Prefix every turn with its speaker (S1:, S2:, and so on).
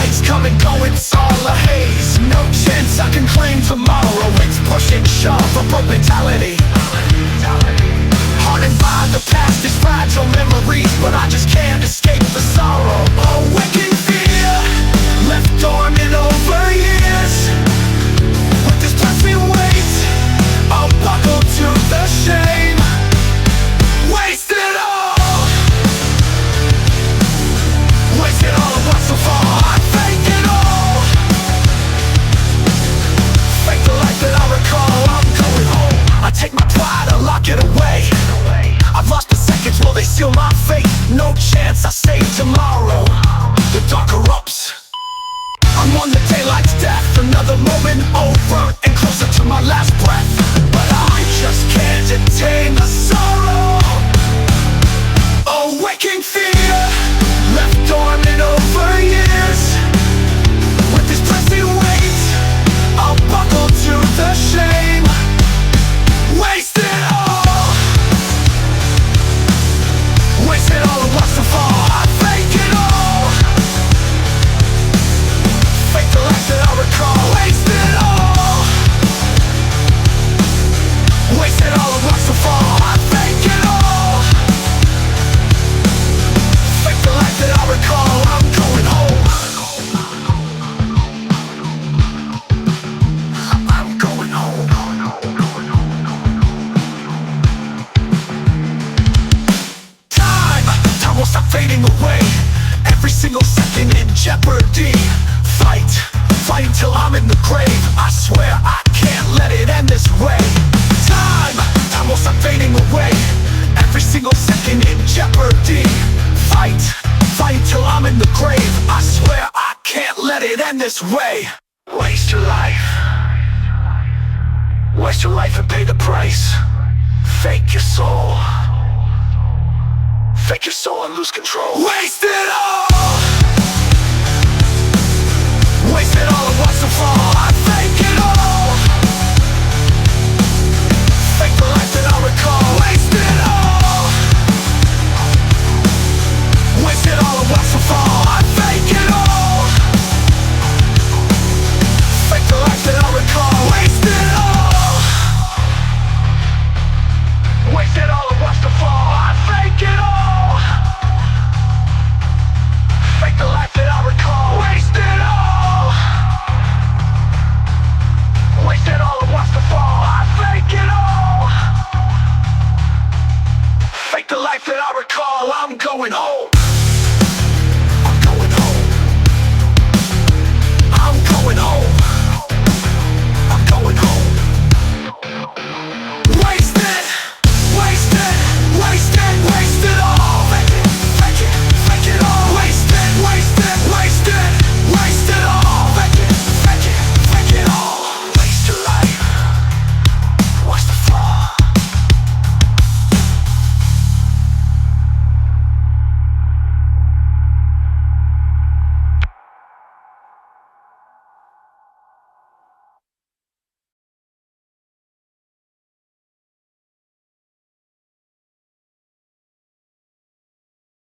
S1: days come and go, it's all a haze. No chance I can claim tomorrow. It's push and shove, a broke mentality. Hardened by the past, these fragile memories, but I just can't escape the sorrow. Awakened fear, left dormant over years. With this pressing weight, I'll buckle to the shame. Waste it all. Wasted all of what's so far. I fake it all. Fake the life that I recall. I'm going home. I take my pride, I lock it away. I've lost the seconds, will they seal my fate? No chance, I save tomorrow. The dark erupts. I'm on the daylight's death. Another moment over and closer to my last breath. But I just can't detain the sorrow. Awaking fear, left dormant over years. With this pressing weight, I'll buckle to the shame. Waste it all. Wasted all of what's so far. I fake it all. Fake the life that I recall. Waste it all. Wasted all of what's so far. I fake it all. Fake the life that I recall. I'm going home. I'm going home. Time will stop fading away. Every single second in jeopardy. Fight until I'm in the grave. I swear I can't let it end this way. Time will stop fading away. Every single second in jeopardy. Fight until I'm in the grave. I swear I can't let it end this way. Waste your life. Waste your life and pay the price. Fake your soul. Fake your soul and lose control. Waste it all. Waste it all.